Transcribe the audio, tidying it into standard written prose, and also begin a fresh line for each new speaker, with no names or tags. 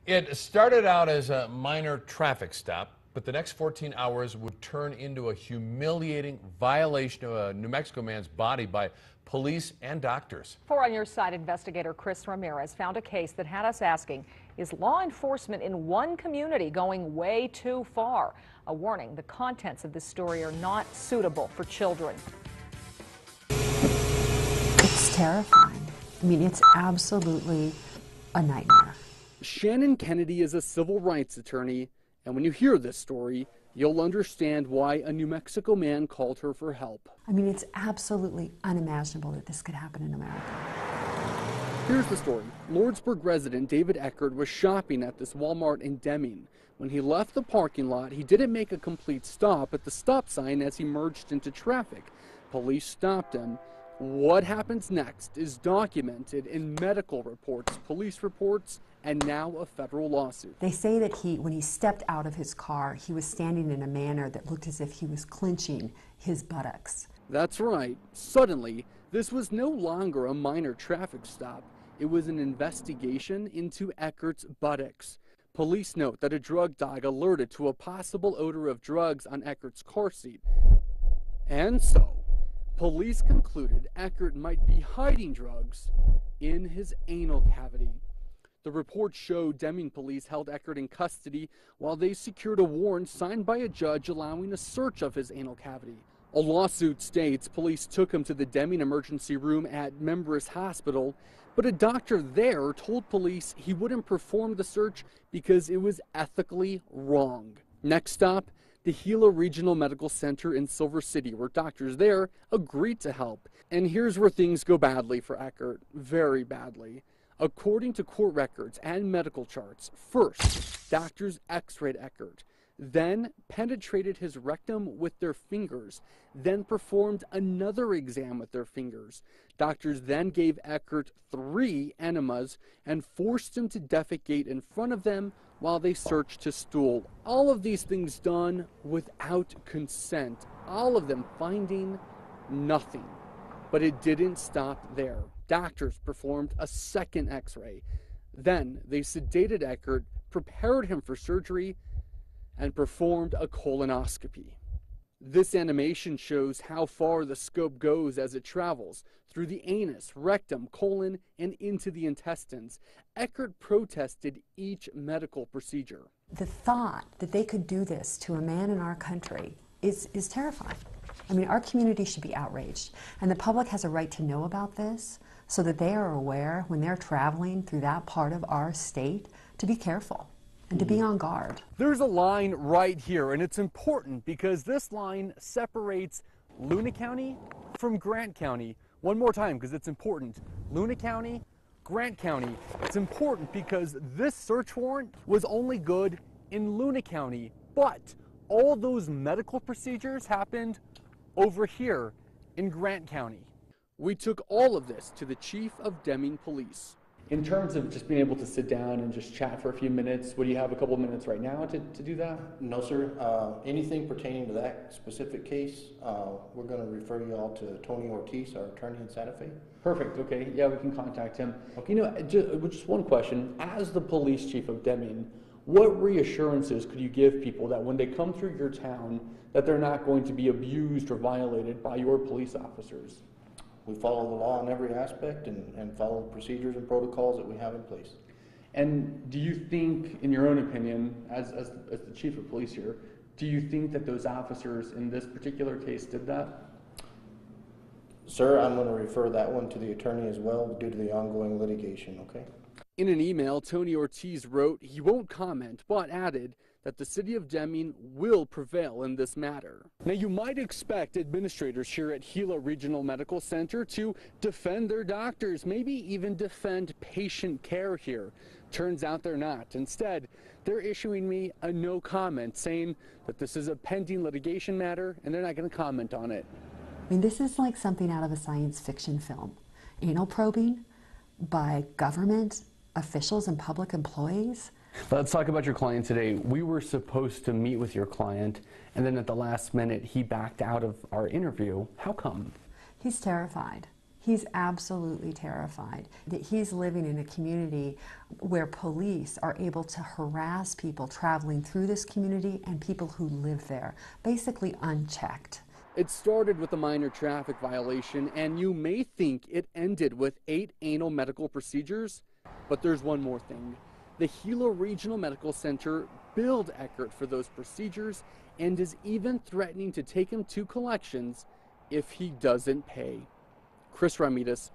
It started out as a minor traffic stop, but the next 14 hours would turn into a humiliating violation of a New Mexico man's body by police and doctors.
4 on Your Side investigator Chris Ramirez found a case that had us asking, is law enforcement in one community going way too far? A warning, the contents of this story are not suitable for children.
It's terrifying. I mean, it's absolutely a nightmare.
Shannon Kennedy is a civil rights attorney, and when you hear this story, you'll understand why a New Mexico man called her for help.
I mean, it's absolutely unimaginable that this could happen in America.
Here's the story. Lordsburg resident David Eckert was shopping at this Walmart in Deming. When he left the parking lot, he didn't make a complete stop at the stop sign as he merged into traffic. Police stopped him. What happens next is documented in medical reports, police reports, and now a federal lawsuit.
They say that when he stepped out of his car, he was standing in a manner that looked as if he was clenching his buttocks.
That's right. Suddenly, this was no longer a minor traffic stop. It was an investigation into Eckert's buttocks. Police note that a drug dog alerted to a possible odor of drugs on Eckert's car seat. And so, police concluded Eckert might be hiding drugs in his anal cavity. The report showed Deming police held Eckert in custody while they secured a warrant signed by a judge allowing a search of his anal cavity. A lawsuit states police took him to the Deming emergency room at Membris Hospital, but a doctor there told police he wouldn't perform the search because it was ethically wrong. Next stop, the Gila Regional Medical Center in Silver City, where doctors there agreed to help. And here's where things go badly for Eckert, very badly. According to court records and medical charts, first, doctors x-rayed Eckert, then penetrated his rectum with their fingers, then performed another exam with their fingers. Doctors then gave Eckert 3 enemas and forced him to defecate in front of them while they searched his stool. All of these things done without consent, all of them finding nothing. But it didn't stop there. Doctors performed a second x-ray. Then they sedated Eckert, prepared him for surgery, and performed a colonoscopy. This animation shows how far the scope goes as it travels through the anus, rectum, colon, and into the intestines. Eckert protested each medical procedure.
The thought that they could do this to a man in our country is terrifying. I mean, our community should be outraged, and the public has a right to know about this so that they are aware when they're traveling through that part of our state to be careful and to be on guard.
There's a line right here, and it's important because this line separates Luna County from Grant County. One more time, because it's important. Luna County, Grant County. It's important because this search warrant was only good in Luna County, but all those medical procedures happened over here in Grant County. We took all of this to the chief of Deming Police. In terms of just being able to sit down and just chat for a few minutes, would you have a couple of minutes right now to do that?
No, sir. Anything pertaining to that specific case, we're going to refer you all to Tony Ortiz, our attorney in Santa Fe.
Perfect. Okay. Yeah, we can contact him. Okay. You know, just one question. As the police chief of Deming, what reassurances could you give people that when they come through your town, that they're not going to be abused or violated by your police officers?
We follow the law in every aspect and follow the procedures and protocols that we have in place.
And do you think, in your own opinion, as the chief of police here, do you think that those officers in this particular case did that?
Sir, I'm going to refer that one to the attorney as well due to the ongoing litigation, okay?
In an email, Tony Ortiz wrote he won't comment, but added that the city of Deming will prevail in this matter. Now, you might expect administrators here at Gila Regional Medical Center to defend their doctors, maybe even defend patient care here. Turns out they're not. Instead, they're issuing me a no comment, saying that this is a pending litigation matter and they're not going to comment on it.
I mean, this is like something out of a science fiction film. Anal probing by government officials and public employees.
Let's talk about your client today. We were supposed to meet with your client, and then at the last minute, he backed out of our interview. How come?
He's terrified. He's absolutely terrified that he's living in a community where police are able to harass people traveling through this community and people who live there, basically unchecked.
It started with a minor traffic violation, and you may think it ended with 8 anal medical procedures, but there's one more thing. The Gila Regional Medical Center billed Eckert for those procedures and is even threatening to take him to collections if he doesn't pay. Chris Ramirez,